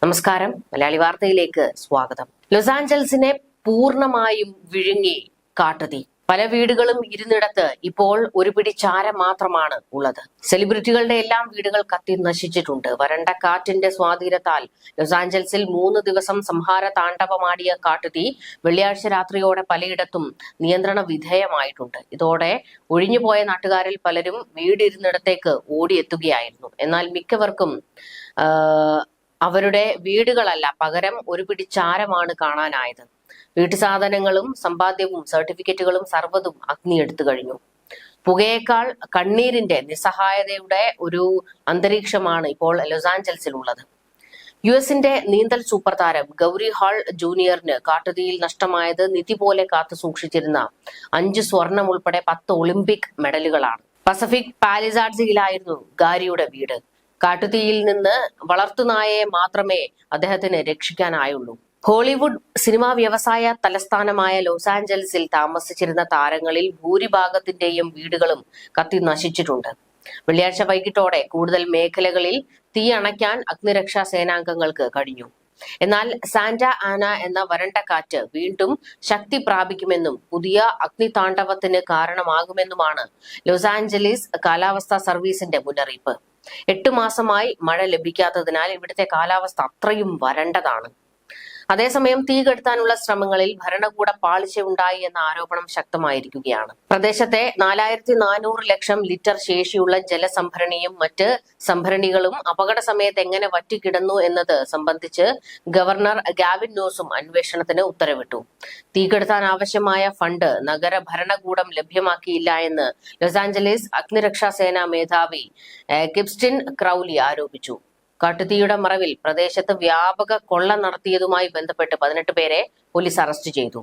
നമസ്കാരം, മലയാളി വാർത്തയിലേക്ക് സ്വാഗതം. ലോസ് ആഞ്ചൽസിനെ പൂർണ്ണമായും വിഴുങ്ങി കാട്ടുതീ. പല വീടുകളും ഇരുന്നിടത്ത് ഇപ്പോൾ ഒരു പിടി ചാരം മാത്രമാണ് ഉള്ളത്. സെലിബ്രിറ്റികളുടെ എല്ലാം വീടുകൾ കത്തി നശിച്ചിട്ടുണ്ട്. വരണ്ട കാറ്റിന്റെ സ്വാധീനത്താൽ ലോസ് ആഞ്ചൽസിൽ 3 ദിവസം സംഹാര താണ്ഡവമാടിയ കാട്ടുതീ വെള്ളിയാഴ്ച രാത്രിയോടെ പലയിടത്തും നിയന്ത്രണ വിധേയമായിട്ടുണ്ട്. ഇതോടെ ഒഴിഞ്ഞുപോയ നാട്ടുകാരിൽ പലരും വീടിരുന്നിടത്തേക്ക് ഓടിയെത്തുകയായിരുന്നു. എന്നാൽ മിക്കവർക്കും അവരുടെ വീടുകളല്ല, പകരം ഒരു പിടി ചാരമാണ് കാണാനായത്. വീട്ടുസാധനങ്ങളും സമ്പാദ്യവും സർട്ടിഫിക്കറ്റുകളും സർവ്വതും അഗ്നിയെടുത്തു കഴിഞ്ഞു. പുകയേക്കാൾ കണ്ണീരിന്റെ നിസ്സഹായതയുടെ ഒരു അന്തരീക്ഷമാണ് ഇപ്പോൾ ലോസ് ആഞ്ചൽസിൽ ഉള്ളത്. യുഎസിന്റെ നീന്തൽ സൂപ്പർ താരം ഗൗരി ഹാൾ ജൂനിയറിന് കാട്ടുതീയിൽ നഷ്ടമായത് നിധി പോലെ കാത്തു സൂക്ഷിച്ചിരുന്ന 5 സ്വർണം ഉൾപ്പെടെ 10 ഒളിമ്പിക് മെഡലുകളാണ്. പസഫിക് പാലിസാഡ്സിലായിരുന്നു ഗാരിയുടെ വീട്. കാട്ടുതീയിൽ നിന്ന് വളർത്തുനായയെ മാത്രമേ അദ്ദേഹത്തിന് രക്ഷിക്കാനായുള്ളൂ. ഹോളിവുഡ് സിനിമാ വ്യവസായ തലസ്ഥാനമായ ലോസ് ആഞ്ചൽസിൽ താമസിച്ചിരുന്ന താരങ്ങളിൽ ഭൂരിഭാഗത്തിന്റെയും വീടുകളും കത്തി നശിച്ചിട്ടുണ്ട്. വെള്ളിയാഴ്ച വൈകിട്ടോടെ കൂടുതൽ മേഖലകളിൽ തീ അണയ്ക്കാൻ അഗ്നിരക്ഷാ സേനാംഗങ്ങൾക്ക് കഴിഞ്ഞു. എന്നാൽ സാന്റ ആന എന്ന വരണ്ട കാറ്റ് വീണ്ടും ശക്തി പ്രാപിക്കുമെന്നും പുതിയ അഗ്നിതാണ്ഡവത്തിന് കാരണമാകുമെന്നുമാണ് ലോസ് ആഞ്ചലീസ് കാലാവസ്ഥാ സർവീസിന്റെ മുന്നറിയിപ്പ്. 8 മാസമായി മഴ ലഭിക്കാത്തതിനാൽ ഇവിടുത്തെ കാലാവസ്ഥ അത്രയും വരണ്ടതാണ്. അതേസമയം തീ കെടുത്താനുള്ള ശ്രമങ്ങളിൽ ഭരണകൂട പാളിച്ചയുണ്ടായി എന്ന ആരോപണം ശക്തമായിരിക്കുകയാണ്. പ്രദേശത്തെ 4400 ലക്ഷം ലിറ്റർ ശേഷിയുള്ള ജലസംഭരണിയും മറ്റ് സംഭരണികളും അപകട സമയത്ത് എങ്ങനെ വറ്റിക്കിടന്നു എന്നത് സംബന്ധിച്ച് ഗവർണർ ഗാവിൻ ന്യൂസും അന്വേഷണത്തിന് ഉത്തരവിട്ടു. തീ കെടുത്താൻ ആവശ്യമായ ഫണ്ട് നഗര ഭരണകൂടം ലഭ്യമാക്കിയില്ല എന്ന് ലോസ് ആഞ്ചലീസ് അഗ്നിരക്ഷാ സേനാ മേധാവി കിപ്സ്റ്റിൻ ക്രൌലി ആരോപിച്ചു. കാട്ടുതീയുടെ മറവിൽ പ്രദേശത്ത് വ്യാപക കൊള്ള നടത്തിയതുമായി ബന്ധപ്പെട്ട് 18 പേരെ പോലീസ് അറസ്റ്റ് ചെയ്തു.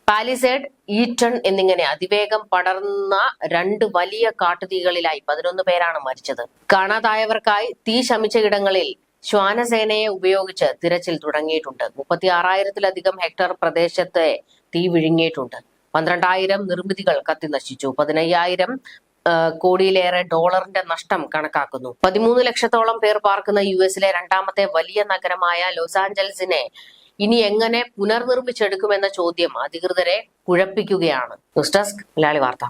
പാലിസേഡ്, ഈറ്റൺ എന്നിങ്ങനെ അതിവേഗം പടർന്ന 2 വലിയ കാട്ടുതീകളിലായി 11 പേരാണ് മരിച്ചത്. കാണാതായവർക്കായി തീ ശമിച്ച ഇടങ്ങളിൽ ശ്വാനസേനയെ ഉപയോഗിച്ച് തിരച്ചിൽ തുടങ്ങിയിട്ടുണ്ട്. 36,000-ലധികം ഹെക്ടർ പ്രദേശത്തെ തീ വിഴുങ്ങിയിട്ടുണ്ട്. 12,000 നിർമ്മിതികൾ കത്തിനശിച്ചു. 15,000 കോടിയിലേറെ ഡോളറിന്റെ നഷ്ടം കണക്കാക്കുന്നു. 13 ലക്ഷത്തോളം പേർ പാർക്കുന്ന യുഎസിലെ 2ാമത്തെ വലിയ നഗരമായ ലോസ് ആഞ്ചൽസിനെ ഇനി എങ്ങനെ പുനർനിർമ്മിച്ചെടുക്കുമെന്ന ചോദ്യം അധികൃതരെ കുഴപ്പിക്കുകയാണ്. ന്യൂസ് ഡെസ്ക് മലയാളി വാർത്ത.